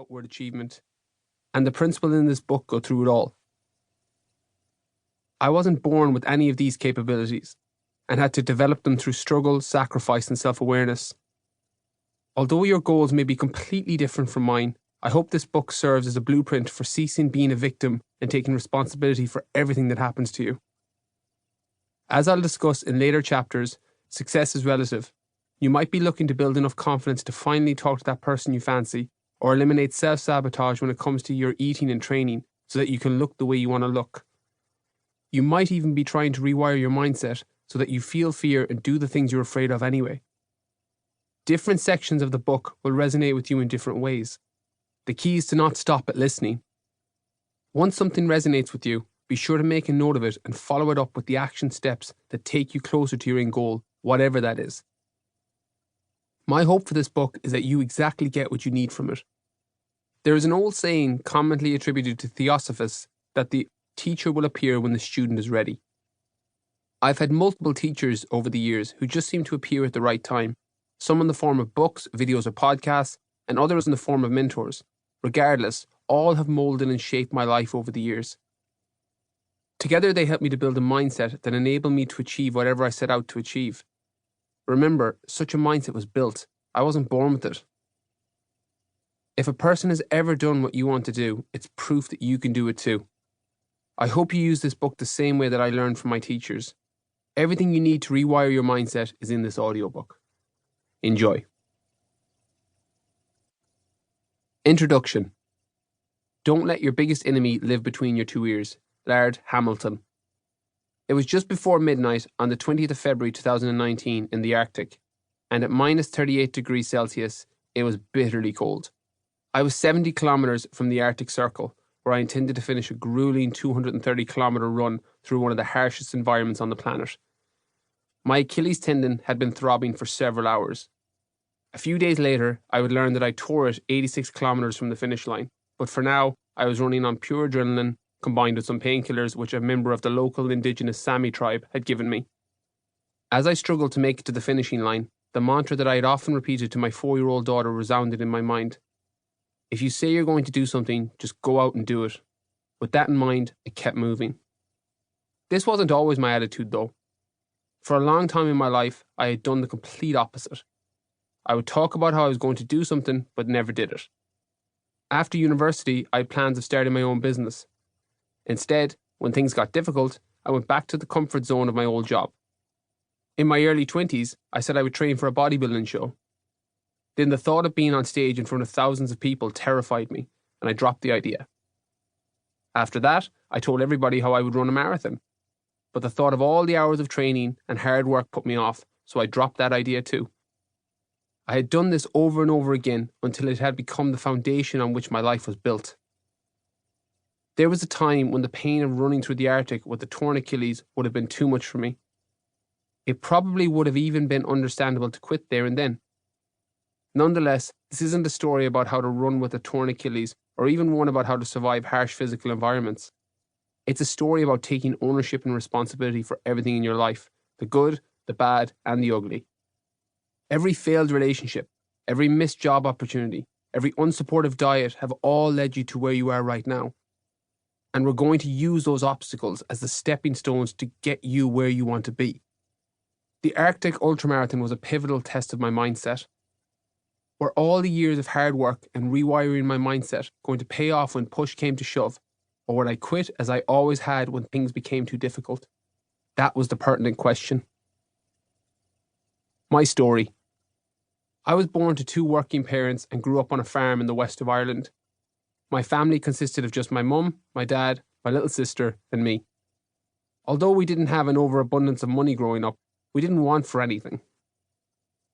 outward achievement, and the principles in this book go through it all. I wasn't born with any of these capabilities and had to develop them through struggle, sacrifice, and self-awareness. Although your goals may be completely different from mine, I hope this book serves as a blueprint for ceasing being a victim and taking responsibility for everything that happens to you. As I'll discuss in later chapters, success is relative. You might be looking to build enough confidence to finally talk to that person you fancy, or eliminate self-sabotage when it comes to your eating and training so that you can look the way you want to look. You might even be trying to rewire your mindset so that you feel fear and do the things you're afraid of anyway. Different sections of the book will resonate with you in different ways. The key is to not stop at listening. Once something resonates with you, be sure to make a note of it and follow it up with the action steps that take you closer to your end goal, whatever that is. My hope for this book is that you exactly get what you need from it. There is an old saying commonly attributed to theosophists that the teacher will appear when the student is ready. I've had multiple teachers over the years who just seem to appear at the right time, some in the form of books, videos or podcasts, and others in the form of mentors. Regardless, all have molded and shaped my life over the years. Together they helped me to build a mindset that enabled me to achieve whatever I set out to achieve. Remember, such a mindset was built. I wasn't born with it. If a person has ever done what you want to do, it's proof that you can do it too. I hope you use this book the same way that I learned from my teachers. Everything you need to rewire your mindset is in this audiobook. Enjoy. Introduction. Don't let your biggest enemy live between your two ears. Laird Hamilton. It was just before midnight on the 20th of February 2019 in the Arctic, and at minus 38 degrees Celsius, it was bitterly cold. I was 70 kilometers from the Arctic Circle, where I intended to finish a grueling 230-kilometer run through one of the harshest environments on the planet. My Achilles tendon had been throbbing for several hours. A few days later, I would learn that I tore it 86 kilometers from the finish line, but for now, I was running on pure adrenaline, combined with some painkillers which a member of the local indigenous Sami tribe had given me. As I struggled to make it to the finishing line, the mantra that I had often repeated to my 4-year-old daughter resounded in my mind. If you say you're going to do something, just go out and do it. With that in mind, I kept moving. This wasn't always my attitude though. For a long time in my life, I had done the complete opposite. I would talk about how I was going to do something, but never did it. After university, I had plans of starting my own business. Instead, when things got difficult, I went back to the comfort zone of my old job. In my early 20s, I said I would train for a bodybuilding show. Then the thought of being on stage in front of thousands of people terrified me, and I dropped the idea. After that, I told everybody how I would run a marathon. But the thought of all the hours of training and hard work put me off, so I dropped that idea too. I had done this over and over again until it had become the foundation on which my life was built. There was a time when the pain of running through the Arctic with a torn Achilles would have been too much for me. It probably would have even been understandable to quit there and then. Nonetheless, this isn't a story about how to run with a torn Achilles or even one about how to survive harsh physical environments. It's a story about taking ownership and responsibility for everything in your life, the good, the bad, and the ugly. Every failed relationship, every missed job opportunity, every unsupportive diet have all led you to where you are right now. And we're going to use those obstacles as the stepping stones to get you where you want to be. The Arctic Ultramarathon was a pivotal test of my mindset. Were all the years of hard work and rewiring my mindset going to pay off when push came to shove, or would I quit as I always had when things became too difficult? That was the pertinent question. My story. I was born to 2 working parents and grew up on a farm in the west of Ireland. My family consisted of just my mum, my dad, my little sister, and me. Although we didn't have an overabundance of money growing up, we didn't want for anything.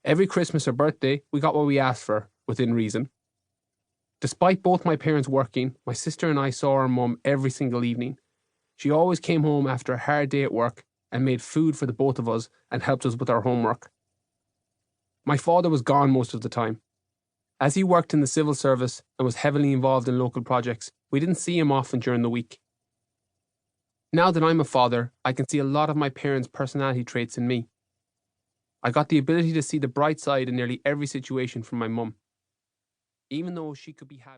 Every Christmas or birthday, we got what we asked for, within reason. Despite both my parents working, my sister and I saw our mum every single evening. She always came home after a hard day at work and made food for the both of us and helped us with our homework. My father was gone most of the time. As he worked in the civil service and was heavily involved in local projects, we didn't see him often during the week. Now that I'm a father, I can see a lot of my parents' personality traits in me. I got the ability to see the bright side in nearly every situation from my mum. Even though she could be having